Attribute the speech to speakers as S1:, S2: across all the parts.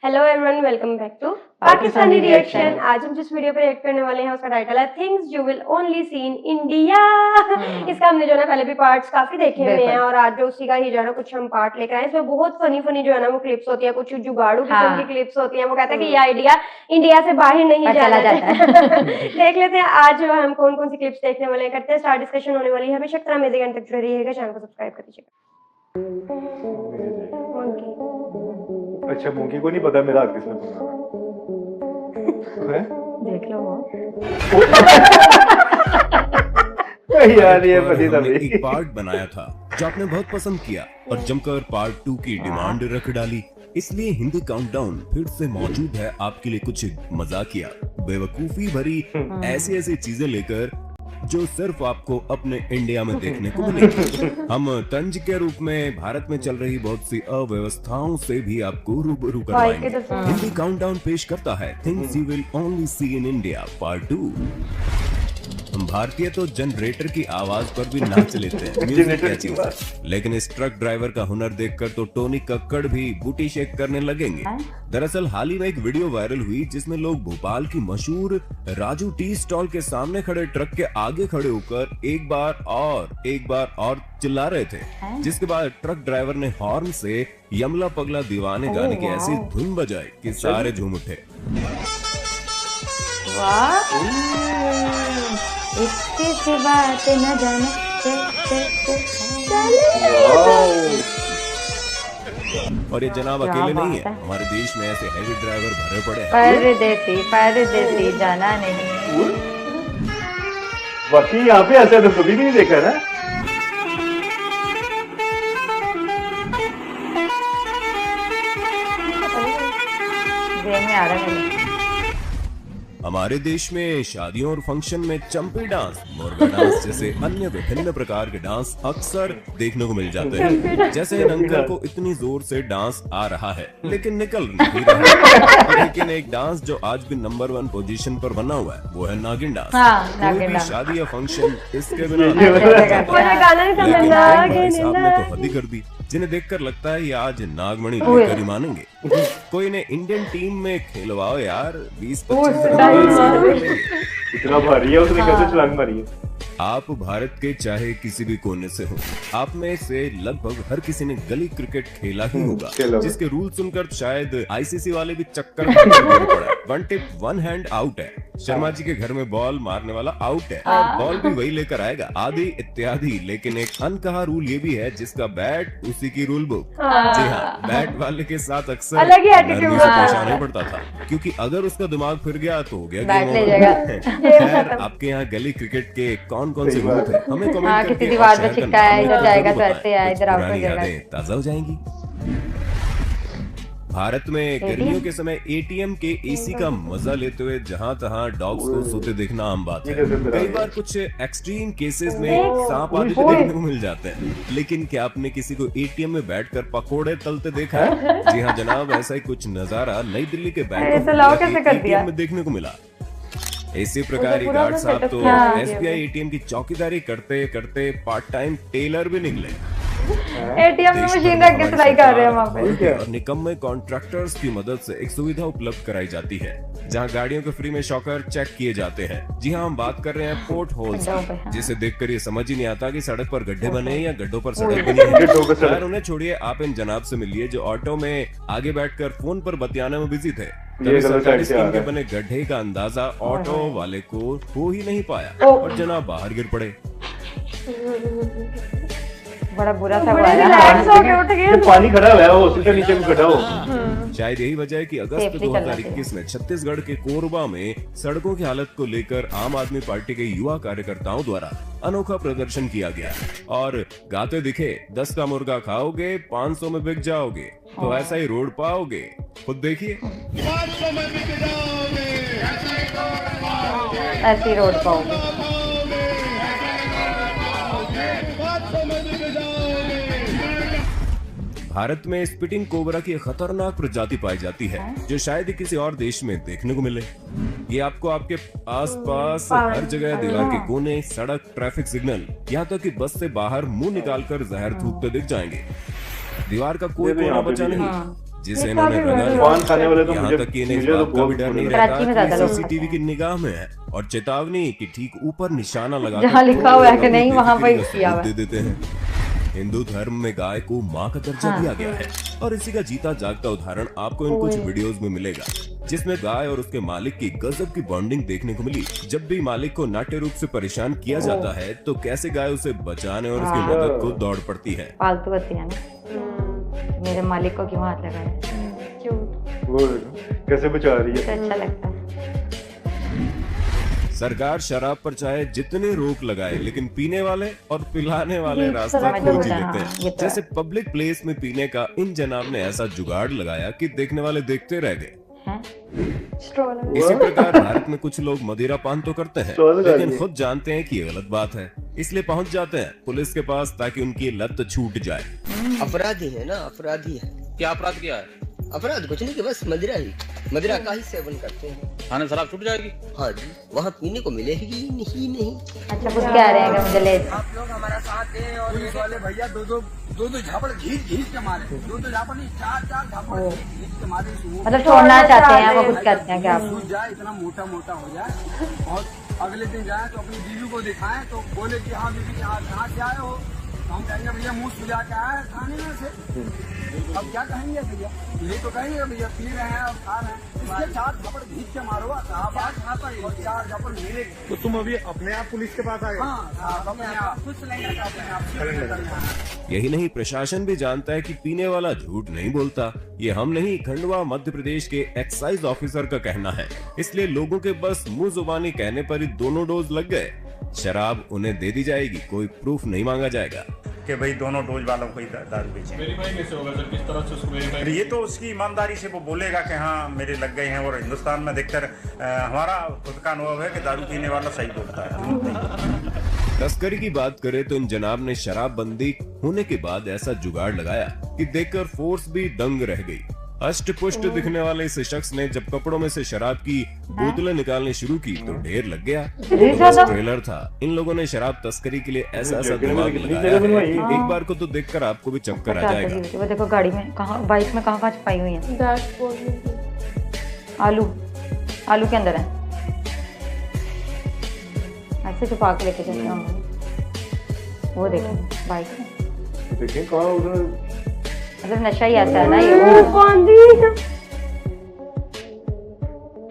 S1: Hello everyone, welcome back to Pakistani reaction. आज हम जिस वीडियो पे रिएक्ट करने वाले हैं उसका टाइटल है things you will only see in India. इसका हमने जो है ना पहले भी पार्ट्स काफी देखे हुए हैं और आज जो उसी का ही जो है ना कुछ हम पार्ट लेकर आए। इसमें बहुत फनी जो है ना वो क्लिप्स होती है, कुछ जुगाड़ू किस्म की क्लिप्स होती है। वो कहते हैं कि ये आइडिया इंडिया से बाहर नहीं चला जाता है। देख लेते हैं आज जो हम कौन कौन सी क्लिप्स देखने वाले हैं। करते हैं स्टार्ट, डिस्कशन होने वाली है। हमेशा तरह अमेजिंग एंड तक जुड़े रहिएगा, चैनल को सब्सक्राइब कर दीजिएगा।
S2: अच्छा, मोंकी को नहीं पता मेरा हाथ किसने पकड़ा है?
S1: देख लो वो
S2: यार ये पति
S3: हमने एक पार्ट बनाया था जो आपने बहुत पसंद किया और जमकर पार्ट 2 की डिमांड रख डाली। इसलिए हिंदी काउंटडाउन फिर से मौजूद है आपके लिए कुछ मजाकिया बेवकूफी भरी ऐसी चीजें लेकर जो सिर्फ आपको अपने इंडिया में देखने को मिलेगी। हम तंज के रूप में भारत में चल रही बहुत सी अव्यवस्थाओं से भी आपको रूबरू करवाएंगे। हिंदी काउंटडाउन पेश करता है things you will only see in India part 2। हम भारतीय तो जनरेटर की आवाज पर भी नाच लेते हैं, म्यूजिक क्या चीज है। लेकिन इस ट्रक ड्राइवर का हुनर देखकर तो टोनी कक्कड़ भी बूटी शेक करने लगेंगे। दरअसल हाल ही में एक वीडियो वायरल हुई जिसमें लोग भोपाल की मशहूर राजू टी स्टॉल के सामने खड़े ट्रक के आगे खड़े होकर एक बार और चिल्ला रहे थे, जिसके बाद ट्रक ड्राइवर ने हॉर्न से यमला पगला दीवाने गाने की ऐसी धुन बजाई कि सारे झूम उठे।
S4: इसके से बात न जाने
S3: और ये जनाब अकेले नहीं है, हमारे देश में ऐसे हैवी ड्राइवर भरे पड़े हैं।
S4: परदेसी जाना नहीं।
S2: बाकी यहाँ पे ऐसा तो कभी नहीं देखा ना।
S4: गेम में आ रहा है।
S3: हमारे देश में शादियों और फंक्शन में चंपी डांस, मुर्गा डांस जैसे अन्य विभिन्न प्रकार के डांस अक्सर देखने को मिल जाते हैं। जैसे इन अंकल को इतनी जोर से डांस आ रहा है लेकिन निकल नहीं रहा। लेकिन एक डांस जो आज भी नंबर 1 पोजीशन पर बना हुआ है वो है नागिन डांस। कोई भी शादी या फंक्शन इसके बिना तो हद ही कर दी, जिन्हें देखकर लगता है ये आज नागमणि लेकर ही मानेंगे। कोई ने इंडियन टीम में खेलवाओ यार, 20-25
S2: इतना भारी है, उसने कैसे छलांग मारी है।
S3: आप भारत के चाहे किसी भी कोने से हो, आप में से लगभग हर किसी ने गली क्रिकेट खेला ही होगा, जिसके रूल सुनकर शायद आईसीसी वाले भी चक्कर पड़ा। 1 टिप 1 हैंड आउट है, शर्मा जी के घर में बॉल मारने वाला आउट है, बॉल भी वही लेकर आएगा, आदि इत्यादि। लेकिन एक अनकहा रूल ये भी है जिसका बैट उसी की रूल बुक। जी हाँ, बैट वाले के साथ अक्सर नरमी से पेश आना पड़ता था, क्योंकि अगर उसका दिमाग फिर गया तो हो गया गेम ओवर। खैर, आपके यहाँ गली क्रिकेट के कौन से रूल थे हमें कमेंट करके
S4: दीवार पे चिपका है, इधर जाएगा तो ऐसे है, इधर आउट हो जाएगा।
S3: ताजा हो जाएंगी। भारत में गर्मियों के समय एटीएम के एसी का मजा लेते हुए जहां तहां डॉग्स को सोते देखना आम बात है। कई बार कुछ एक्सट्रीम केसेस में सांप आदि भी देखने को मिल जाते हैं। लेकिन क्या आपने किसी को एटीएम में बैठकर पकोड़े तलते देखा है? जी हाँ जनाब, ऐसा ही कुछ नजारा नई दिल्ली के बैंक एटीएम में देखने को मिला। इसी प्रकार ही गार्ड साहब तो एसबीआई एटीएम की चौकीदारी करते करते पार्ट टाइम टेलर भी निकले।
S4: एटीएम में मशीन रख के सिलाई कर रहे हैं वहाँ पे।
S3: और निकम्मे कॉन्ट्रैक्टर्स की मदद से एक सुविधा उपलब्ध कराई जाती है जहां गाड़ियों के फ्री में शॉकर चेक किए जाते हैं। जी हाँ, हम बात कर रहे हैं पोर्ट होल्स की, जिसे देखकर ये समझ ही नहीं आता कि सड़क पर गड्ढे बने या गड्ढों पर सड़क बनी है। खैर उन्हें छोड़िए, आप इन जनाब से मिलिए जो ऑटो में आगे बैठकर फोन पर बतियाने में बिजी थे। तभी सरकारी स्कीम के बने गड्ढे का अंदाजा ऑटो वाले को हो ही नहीं पाया और जनाब बाहर गिर पड़े।
S4: बड़ा बुरा था।
S2: पानी खड़ा हुआ है, वो उसके नीचे भी खड़ा हो।
S3: शायद यही वजह है कि अगस्त 2021 में छत्तीसगढ़ के कोरबा में सड़कों की हालत को लेकर आम आदमी पार्टी के युवा कार्यकर्ताओं द्वारा अनोखा प्रदर्शन किया गया और गाते दिखे 10 का मुर्गा खाओगे 500 में बिक जाओगे, तो ऐसा ही रोड पाओगे, खुद देखिए।
S4: ऐसी रोड पाओगे।
S3: भारत में स्पिटिंग कोबरा की खतरनाक प्रजाति पाई जाती है जो शायद ही किसी और देश में देखने को मिले। ये आपको आपके आसपास हर जगह, दीवार के कोने, सड़क, ट्रैफिक सिग्नल, यहाँ तक कि बस से बाहर मुंह निकालकर जहर थूकते दिख जाएंगे। दीवार का कोई कोना बचा नहीं। जिसे
S1: ये
S3: इन्होंने
S1: काफी
S3: रंगा
S1: बड़ा
S3: लिया।
S2: पान खाने वाले तो
S3: यहाँ
S2: मुझे
S3: तक कि इन्हें इस
S2: मुझे तो
S3: बात का भी
S2: बहुत
S3: डर नहीं
S2: बुरे
S4: कराची में
S3: रहता
S4: ज्यादा
S3: कि
S4: लोग
S3: सीसीटीवी की निगाह में है और चेतावनी कि ठीक ऊपर निशाना लगा
S4: जहाँ लिखा हुआ है कि नहीं, वहाँ पर किया हुआ है।
S3: दे देते हैं। हिंदू धर्म में गाय को माँ का दर्जा
S4: हाँ।
S3: दिया गया है और इसी का जीता जागता उदाहरण आपको इन कुछ वीडियोस में मिलेगा, जिसमें गाय और उसके मालिक की गजब की बॉन्डिंग देखने को मिली। जब भी मालिक को नाट्य रूप से परेशान किया जाता है तो कैसे गाय उसे बचाने और उसकी
S4: हाँ।
S3: मदद को दौड़ पड़ती है।
S4: फालतू होती है ना, मेरे मालिक को क्यों हाथ लगा रहे हैं?
S1: क्यों?
S2: वो देखो, कैसे बचा रही
S4: तो
S2: है।
S4: अच्छा लगता है।
S3: सरकार शराब पर चाहे जितने रोक लगाए, लेकिन पीने वाले और पिलाने वाले
S1: ये
S3: रास्ता
S1: समझ
S3: खोज ही
S4: में
S3: लेते
S4: आता है,
S3: हैं।
S4: ये तो
S3: जैसे पब्लिक प्लेस में पीने का इन जनाब ने ऐसा जुगाड़ लगाया कि देखने वाले देखते रह गए।
S4: हैं?
S1: स्ट्रॉ लगा।
S3: इसी प्रकार भारत में कुछ लोग मदिरा पान तो करते हैं,
S2: स्टॉल लगा
S3: लेकिन
S2: दिए।
S3: खुद जानते हैं कि ये गलत बात है, इसलिए पहुंच जाते हैं पुलिस के पास ताकि उनकी लत छूट जाए।
S5: अपराधी है ना, अपराधी है।
S6: क्या अपराध किया है?
S5: अपराध कुछ नहीं कि बस मदिरा का ही सेवन करते हैं।
S6: थाने शराब छूट जाएगी?
S5: हाँ जी, वहाँ पीने को मिलेगी ही नहीं।
S4: अच्छा कुछ कह रहे हैं कि मुझे ले
S5: आप लोग हमारा साथ दें और
S7: पुलिस वाले भैया दो झापड़ घींच के मारे, दो झापड़ नहीं, चार झापड़ घींच के मारे।
S4: मतलब छोड़ना चाहते हैं, वो कुछ कहते हैं कि आप
S7: सूझ जाए, इतना मोटा हो जाए और अगले दिन जाए तो अपनी बीवी को दिखाएं तो बोले कि हाँ बीवी कहाँ से आए हो, तो हम कहेंगे भैया मुंह सुझा के आए हैं खाने में से। अब क्या कहेंगे भैया, ये तो कहेंगे भैया पी रहे हैं और खा रहे हैं। इसके चार झापड़ घींच के मारो, आप और चार झापड़ मिलेगी।
S2: तो तुम अभी अपने आप पुलिस के पास आ गए।
S7: हाँ, अपने आप खुद सिलेंडर का अपने आप।
S3: यही नहीं, प्रशासन भी जानता है कि पीने वाला झूठ नहीं बोलता। ये हम नहीं, खंडवा मध्य प्रदेश के एक्साइज ऑफिसर का कहना है। इसलिए लोगों के बस मुंह जुबानी कहने पर ही दोनों डोज लग गए। शराब उन्हें दे दी जाएगी, कोई प्रूफ नहीं मांगा जाएगा।
S8: कि भाई दोनों डोज वालों को ही दारू बेचें।
S6: वेरीफाई कैसे होगा सर? किस तरह से उसको वेरीफाई?
S8: ये तो उसकी ईमानदारी से वो बोलेगा कि हाँ मेरे लग गए हैं। और हिंदुस्तान में अधिकतर हमारा खुद का अनुभव है कि दारू पीने वाला सही बोलता है।
S3: तस्करी की बात करें तो इन जनाब ने शराबबंदी होने के बाद ऐसा जुगाड़ लगाया कि देखकर फोर्स भी दंग रह गई। अष्ट पुष्ट दिखने वाले इस शख्स ने जब कपड़ों में से शराब की बोतलें निकालने शुरू की तो ढेर लग गया। तो बस ट्रेलर था। इन लोगों ने शराब तस्करी के लिए ऐसा दिमाग लगाया है कि एक बार को तो देखकर आपको भी चक्कर आ जाएगा।
S4: वो देखो गाड़ी में कहाँ, बाइक में कहाँ छुपाई हुई है।
S1: डैशबोर्ड में।
S4: आलू के अंदर है, ऐसे छुपा के लेके जाते हैं। वो देखो बाइक में,
S2: देखें कहाँ उधर
S4: मतलब नशा ही ऐसा है ना ये।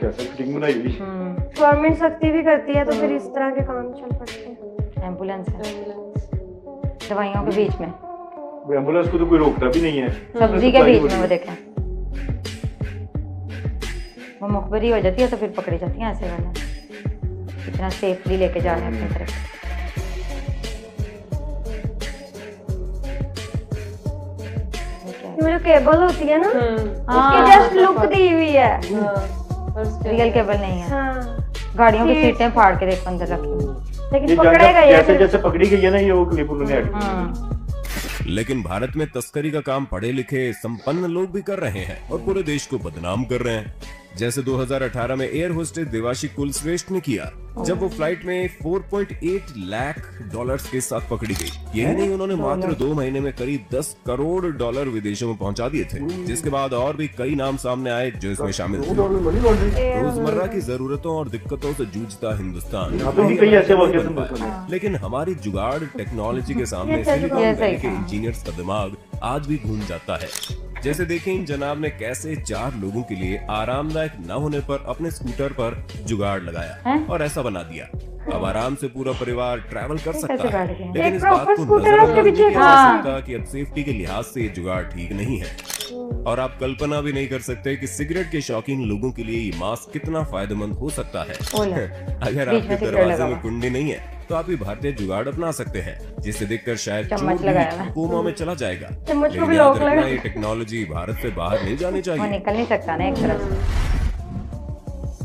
S2: कैसे फिटिंग बनाई हुई।
S1: गवर्नमेंट सख्ती भी करती है तो फिर इस तरह के काम चल पड़ते हैं।
S4: एम्बुलेंस है दवाइयों के बीच में,
S2: वो एम्बुलेंस को तो कोई रोकता भी नहीं है।
S4: सब्जी के बीच में। वो देखें, वो मुखबरी हो जाती है तो फिर पकड़ी जाती है। ऐसे वाला इतना सेफली लेके जा रहे हैं अपनी तरफ।
S1: ये जो केबल होती है ना, उसकी
S4: हाँ।
S1: जस्ट लुक दी हुई है।
S4: रियल केबल नहीं है।
S1: हाँ।
S4: गाड़ियों की सीटें फाड़ के देखो अंदर रखी हुई।
S1: लेकिन पकड़ेगा ये
S2: जैसे
S1: फिर।
S2: जैसे पकड़ी गई है ना, ये वो क्लिप उन्होंने ऐड की।
S3: लेकिन भारत में तस्करी का काम पढ़े लिखे संपन्न लोग भी कर रहे हैं और पूरे देश को बदनाम कर रहे हैं। जैसे 2018 में एयर होस्टेस देवाशी कुलश्रेष्ठ ने किया, जब वो फ्लाइट में 4.8 लाख डॉलर्स के साथ पकड़ी गई। यही नहीं, उन्होंने मात्र 2 महीने में करीब 10 करोड़ डॉलर विदेशों में पहुंचा दिए थे। जिसके बाद और भी कई नाम सामने आए जो इसमें शामिल थे। रोजमर्रा की जरूरतों और दिक्कतों से जूझता हिंदुस्तान
S2: यहाँ पे भी कई ऐसे वाक़े सुनने को मिले।
S3: लेकिन हमारी जुगाड़ टेक्नोलॉजी के सामने सिलिकॉन वैली के इंजीनियर्स का दिमाग आज भी घूम जाता है। जैसे देखें इन जनाब ने कैसे 4 लोगों के लिए आरामदायक न होने पर अपने स्कूटर पर जुगाड़ लगाया और ऐसा बना दिया। अब आराम से पूरा परिवार ट्रैवल कर सकता है। लेकिन इस बात को नजरअंदाज नहीं किया जा सकता कि अब सेफ्टी के लिहाज से ये जुगाड़ ठीक नहीं है। और आप कल्पना भी नहीं कर सकते कि सिगरेट के शौकीन लोगों के लिए ये मास्क कितना फायदेमंद हो सकता है। अगर आपके दरवाजे में कुंडी नहीं है तो आप भी भारतीय जुगाड़ अपना सकते हैं, जिसे देखकर शायद चोर भी कोमा में चला जाएगा। लेकिन याद रखना, ये टेक्नोलॉजी भारत से बाहर नहीं जानी
S4: वो
S3: चाहिए।
S4: निकल नहीं सकता ना एक तरफ से।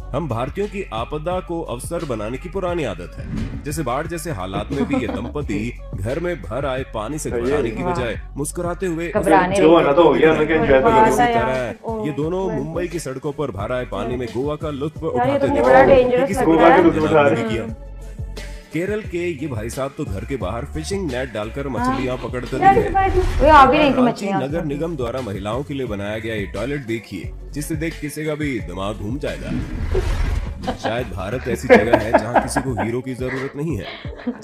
S3: हम भारतीयों की आपदा को अवसर बनाने की पुरानी आदत है। जैसे बाढ़ जैसे हालात में भी ये दंपति घर में भर आए पानी से घबराने की बजाय मुस्कुराते हुए
S2: जो आना तो हो गया, मैं क्या एंजॉय तो
S3: इसी
S2: करूँ।
S3: तरह ये दोनों मुंबई की सड़कों पर भर आए पानी में गोवा का लुत्फ
S1: यार ये
S3: उठाते
S1: तो
S3: दिखे।
S1: बड़ा dangerous
S3: किसी
S1: लग रहा है।
S3: को जनाब ने किया केरल के ये भाई साहब तो घर के बाहर फिशिंग नेट डालकर मछलियां पकड़ते हैं।
S4: वो आ भी नहीं थी
S3: रांची
S4: मछलियाँ
S3: नगर निगम द्वारा महिलाओं के लिए बनाया गया ये टॉयलेट देखिए, जिसे देख किसी का भी दिमाग घूम जाएगा। शायद भारत ऐसी जगह है जहाँ किसी को हीरो की जरूरत नहीं है।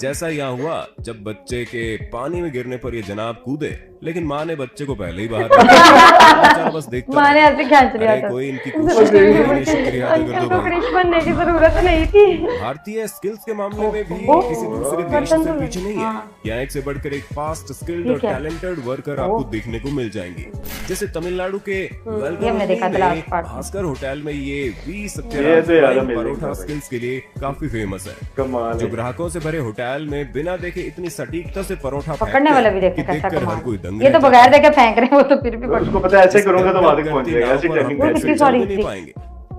S3: जैसा यहाँ हुआ जब बच्चे के पानी में गिरने पर ये जनाब कूदे, लेकिन माँ ने बच्चे को पहले ही बाहर बेचारा बस देखता
S4: माँ ने
S3: रहा।
S4: ऐसे खींच लिया
S3: अरे
S4: था।
S3: कोई इनकी कोशिश के लिए शुक्रिया अदा कर दो
S1: तो
S3: भाई।
S1: क्रिश बनने की जरूरत नहीं थी।
S3: भारतीय स्किल्स के मामले में भी किसी दूसरे देश से पीछे नहीं है। यहाँ एक से बढ़कर एक फास्ट स्किल्ड और टैलेंटेड वर्कर आपको देखने को मिल जाएंगे। जैसे तमिलनाडु के
S4: ये हमने देखा था last part में।
S3: भास्कर होटल में ये वी
S2: ये
S3: सत्याराम
S2: तो यार
S3: फ्राइंग
S2: amazing
S3: परोठा
S2: था
S3: स्किल्स के लिए काफी फेमस है।
S2: कमाल
S3: जो
S2: है।
S3: ग्राहकों से भरे होटल में बिना देखे इतनी सटीकता से परोठा
S4: पकड़ने वाला भी देखा
S3: कि
S4: कैसा
S3: देखकर हर कोई
S4: कमाल।
S3: दंग
S4: ये तो
S3: रह
S4: बगैर
S3: जाता है।
S4: देखे फेंक रहे हैं, वो तो फिर भी पकड़।
S2: उसको पता है ऐसे करूंगा तो वहां तक पहुंच
S3: करती
S2: जाएगा,
S3: नाव
S2: ऐसी
S3: पर हम
S2: टेक्निक
S3: पैर
S2: है।
S3: से
S4: कितनी
S3: चल
S4: सारी
S3: भी नहीं
S4: थी।
S3: पाएंगे।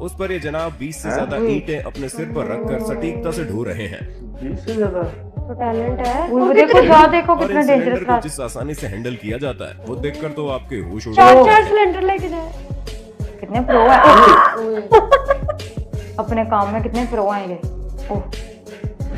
S3: उस पर ये जनाब 20 से ज्यादा ईंटें अपने सिर पर रखकर सटीकता से ढो रहे हैं।
S2: 20 से ज्यादा
S1: तो टैलेंट है।
S4: वो देखो जा देखो
S3: और
S4: कितना
S3: इन
S4: डेंजरस
S3: सिलेंडर को
S4: रास्ता।
S3: जिस आसानी से हैंडल किया जाता है वो देखकर तो आपके होश उड़
S1: चार
S3: जाएंगे।
S1: सिलेंडर लेके जाए।
S4: कितने प्रो है अपने काम में, कितने प्रो हैं ये। ओह,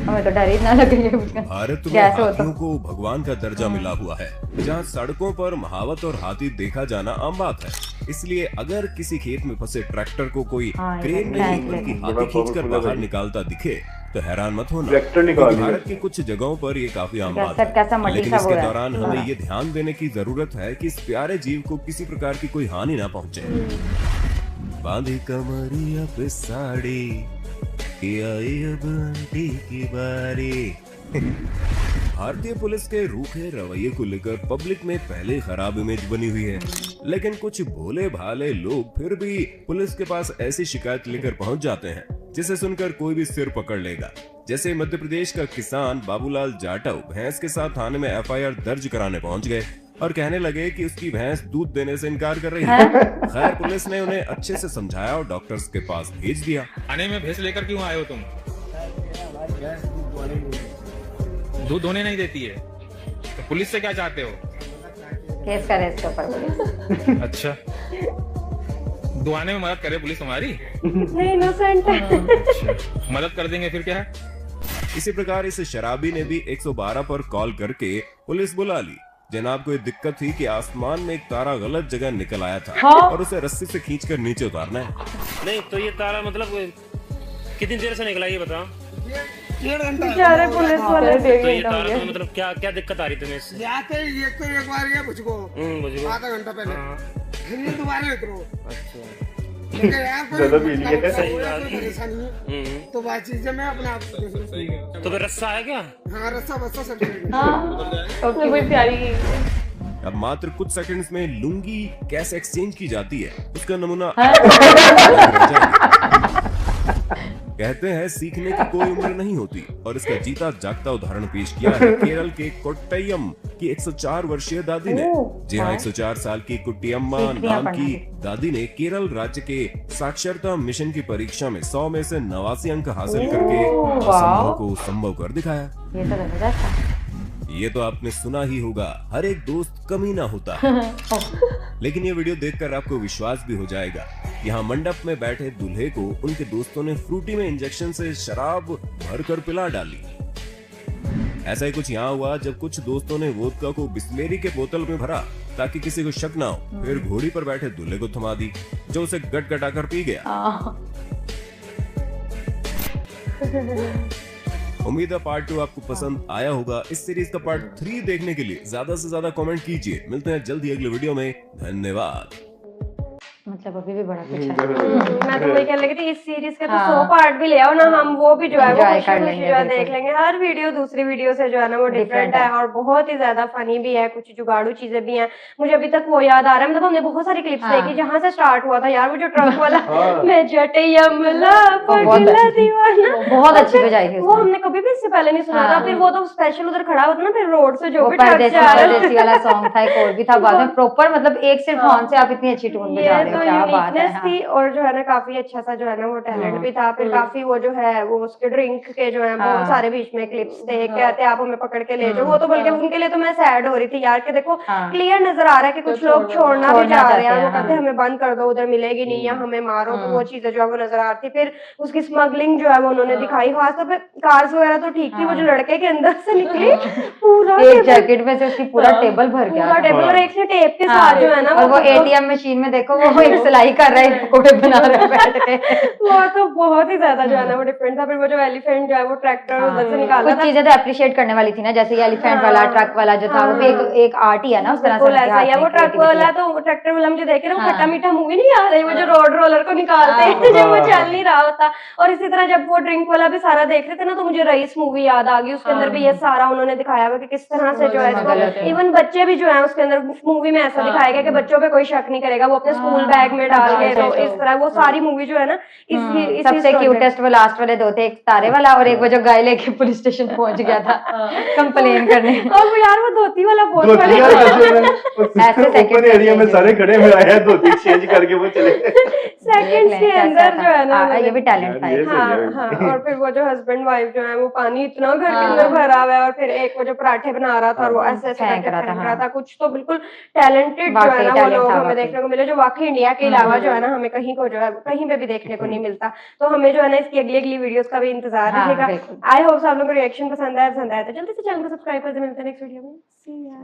S4: हमें तो डर ही ना लगे ये
S3: भारत में
S4: कैसे होता?
S3: हाथियों को भगवान का दर्जा मिला हुआ है, जहाँ सड़कों पर महावत और हाथी देखा जाना आम बात है। इसलिए अगर किसी खेत में फंसे ट्रैक्टर को कोई
S4: हाँ, ये
S3: क्रेन
S4: तो
S3: नहीं
S4: फैंक
S3: बल्कि
S4: लेते।
S3: हाथी
S2: बड़ा
S3: खींचकर
S2: powerful है
S3: बाहर
S2: भाई।
S3: निकालता दिखे तो हैरान मत होना।
S2: ट्रैक्टर निकाल
S3: क्योंकि
S2: लिया।
S3: भारत की कुछ जगहों पर ये काफी आम बात
S4: कैसा- कैसा
S3: है,
S4: मटी
S3: लेकिन
S4: सा
S3: इसके
S4: वो है।
S3: दौरान हमें
S4: हाँ।
S3: ये ध्यान देने की जरूरत है कि इस प्यारे जीव को किसी प्रकार की कोई हानि ना पहुंचे। बांधी कमरिया पे साड़ी कि आई अब आंटी की बारी। भारतीय पुलिस के रूखे रवैये को लेकर पब्लिक में पहले खराब इमेज बनी हुई है, लेकिन कुछ भोले भाले लोग फिर भी पुलिस के पास ऐसी शिकायत लेकर पहुंच जाते हैं जिसे सुनकर कोई भी सिर पकड़ लेगा। जैसे मध्य प्रदेश का किसान बाबूलाल जाटव भैंस के साथ थाने में एफआईआर दर्ज कराने पहुंच गए और कहने लगे कि उसकी भैंस दूध देने से इनकार कर रही है। खैर पुलिस ने उन्हें अच्छे से समझाया और डॉक्टर्स के पास भेज दिया।
S6: आने में भैंस लेकर क्यों आए हो तुम? दूध होने नहीं देती है तो पुलिस से क्या चाहते हो?
S4: केस करे इसके ऊपर।
S6: अच्छा, दुआने में मदद करे पुलिस तुम्हारी?
S1: नहीं इनोसेंट है।
S6: अच्छा, मदद कर देंगे फिर क्या है?
S3: इसी प्रकार इस शराबी ने भी 112 पर कॉल करके पुलिस बुला ली। जनाब को ये दिक्कत थी कि आसमान में एक तारा गलत जगह निकल आया था और उसे रस्सी से खींचकर नीचे उतारना है।
S9: नहीं तो ये तारा मतलब कितनी देर से निकला ये बताओ?
S1: बेचारे पुलिस वाले
S9: तो ये तारा तो मतलब क्या क्या दिक्कत आ रही तुम्हें इससे?
S7: जाते ही एक तो एक बार ये मुझको
S9: मुझको
S7: आधा घंटा पहले
S9: हाँ,
S7: फिर ये दोबारा उतरो।
S9: अच्छा
S7: लेकिन यार कोई
S2: ज्यादा भी नहीं है।
S7: सही बात है, परेशानी है तो बात चीज है, मैं अपने आप को
S9: तो फिर रस्सा है क्या?
S7: हाँ रस्सा बस्सा सब चलेगा।
S4: हाँ, तो कोई प्यारी।
S3: अब मात्र कुछ सेकंड्स में लुंगी कैसे एक्सचेंज की जाती है उसका नमूना कहते हैं सीखने की कोई उम्र नहीं होती और इसका जीता जागता उदाहरण पेश किया है केरल के कोट्टयम की 104 वर्षीय दादी ने। जी हाँ, 104 साल की कुट्टियम्मा नाम की दादी ने केरल राज्य के साक्षरता मिशन की परीक्षा में 100 में से 89 अंक हासिल करके असंभव को संभव कर दिखाया।
S4: ये तो जबरदस्त है।
S3: ये तो आपने सुना ही होगा, हर एक दोस्त कमीना होता है। लेकिन ये वीडियो देखकर आपको विश्वास भी हो जाएगा। यहाँ मंडप में बैठे दूल्हे को उनके दोस्तों ने फ्रूटी में इंजेक्शन से शराब भरकर पिला डाली। ऐसा ही कुछ यहाँ हुआ जब कुछ दोस्तों ने वोदका को बिस्लेरी के बोतल में भरा ताकि किसी को शक ना हो, फिर घोड़ी पर बैठे दूल्हे को थमा दी जो उसे गटगटाकर पी गया। उम्मीद है पार्ट 2 आपको पसंद आया होगा। इस सीरीज का पार्ट 3 देखने के लिए ज्यादा से ज्यादा कमेंट कीजिए। मिलते हैं जल्द ही अगले वीडियो में। धन्यवाद।
S4: मतलब अभी भी बड़ा कुछ है।
S1: मैं तो वही कहने लगी थी इस सीरीज के तो
S4: हाँ।
S1: 100 पार्ट भी ले आओ ना, हम वो भी जो है वो
S4: Enjoy
S1: खुशी
S4: कर
S1: खुशी
S4: लेंगे,
S1: जो है
S4: बिल्कुल।
S1: देख लेंगे। हर वीडियो दूसरी वीडियो से जो है ना वो डिफरेंट
S4: Different
S1: है
S4: है।
S1: और बहुत ही ज्यादा फनी भी है, कुछ जुगाड़ू चीजें भी हैं। मुझे अभी तक वो याद आ रहा है, मतलब हमने बहुत सारी क्लिप्स
S4: हाँ।
S1: देखी जहाँ से स्टार्ट हुआ था यार वो जो ट्रक वाला
S2: हाँ।
S1: मैं जटे यमला
S4: बहुत
S1: पगला
S4: अच्छी-
S1: दीवाना,
S4: बहुत अच्छी बजाई थी
S1: वो
S4: उसने।
S1: हमने कभी भी इससे पहले नहीं सुना था।
S4: हाँ।
S1: फिर वो तो स्पेशल उधर खड़ा होता ना, फिर रोड से जो
S4: वो
S1: भी ट्रक जा रहा है
S4: परदेसी वाला सॉन्ग था, एक और भी था बाद में प्रॉपर, मतलब एक सिर्फ फोन से आप इतनी अच्छी ट्यून बजा रहे हो,
S1: तो
S4: क्या बात है,
S1: यूनिकनेस
S4: हाँ।
S1: थी और जो है ना काफी अच्छा सा जो है ना वो टैलेंट भी था। फिर काफी वो जो है वो उसके ड्रिंक के जो है बहुत सारे बीच में क्लिप्स थे, कहते आप हमें पकड़ के ले जाओ। वो तो बल्कि उनके लिए तो मैं सैड हो रही थी यार कि देखो क्लियर नजर आ रहा है कि कुछ लोग छोड़ना भी चाह रहे हैं। वो कहते हैं हमें बंद कर दो, उधर मिलेगी नहीं या हमें मारो, तो वो चीजें जो है वो नजर आ रही थी। फिर उसकी स्मगलिंग जो है वो उन्होंने दिखाई, खासतौर पे कार्स वगैरह तो ठीक थी, वो जो लड़के के अंदर से निकली पूरा
S4: एक जैकेट में से उसकी पूरा टेबल भर गया
S1: पूरा
S4: था।
S1: टेबल और एक से टेप के साथ जो है ना
S4: और वो एटीएम मशीन में देखो वो एक सिलाई कर रहा है, पकोड़े बना रहा है बैठ के।
S1: वो तो बहुत ही ज्यादा जो है ना वो डिफरेंट था। फिर वो जो एलिफेंट जो है वो ट्रैक्टर उधर से निकाला
S4: कुछ
S1: था।
S4: चीजें तो अप्रिशिएट करने वाली थी ना, जैसे ये एलिफेंट वाला, ट्रक वाला जो था, वो भी एक आर्ट ही है ना, उस तरह
S1: बिल्कुल
S4: से
S1: ऐसा ही है। वो ट्रक वाला तो वो ट्रैक्टर वाला मुझे देखे ना वो खट्टा मीठा मूवी नहीं आ रही, वो जो रोड रोलर को निकालते हैं जब वो चल नहीं रहा होता। और इसी तरह जब वो ड्रिंक वाला भी सारा देख रहे थे ना तो मुझे रईस मूवी याद आ गई। उसके अंदर भी ये सारा उन्होंने दिखाया हुआ कि किस तरह से जो है इसको, इवन बच्चे भी जो है उसके अंदर मूवी में ऐसा दिखाया गया कि बच्चों पे कोई शक नहीं करेगा, वो अपने स्कूल बैग में डाल के, तो इस तरह वो सारी मूवी जो है ना इसी
S4: सबसे क्यूटेस्ट वो लास्ट वाले दो थे, एक तारे वाला और एक वो जो गाय लेके पुलिस स्टेशन पहुंच गया था कंप्लेन करने।
S1: और वो यार वो धोती वाला बहुत
S2: धोती
S1: बड़ा
S4: ऐसे
S2: ओपन
S4: second
S2: एरिया में
S4: में
S2: सारे खड़े हुए आए हैं, धोती चेंज करके वो चले
S1: सेकंड्स के अंदर जो है ना
S4: ये भी टैलेंट था
S2: ये
S4: एक।
S2: सही
S1: हाँ
S2: है।
S1: हाँ। और फिर वो जो हस्बैंड वाइफ जो है वो पानी इतना घर के अंदर भरा हुआ है, और फिर एक वो जो पराठे बना रहा था और वो ऐसे ऐसे
S4: फेंक
S1: करके
S4: रहा था,
S1: फेंक रहा
S4: हाँ।
S1: था। कुछ तो बिल्कुल टैलेंटेड जो है
S4: वाकई
S1: ना वो
S4: talent
S1: लोग
S4: था
S1: हमें
S4: वाकई।
S1: देखने को मिले, जो वाकई इंडिया के अलावा जो है ना हमें कहीं को जो है कहीं पे भी देखने को नहीं मिलता। तो हमें जो है ना इसकी अगली अगली वीडियोस का भी इंतजार
S4: हाँ,
S1: रहेगा।
S4: बिल्कुल।
S1: आई होप आप लोगों को रिएक्शन पसंद आया तो जल्दी से चैनल को सब्सक्राइब कर दे। मिलते हैं नेक्स्ट वीडियो में। See ya.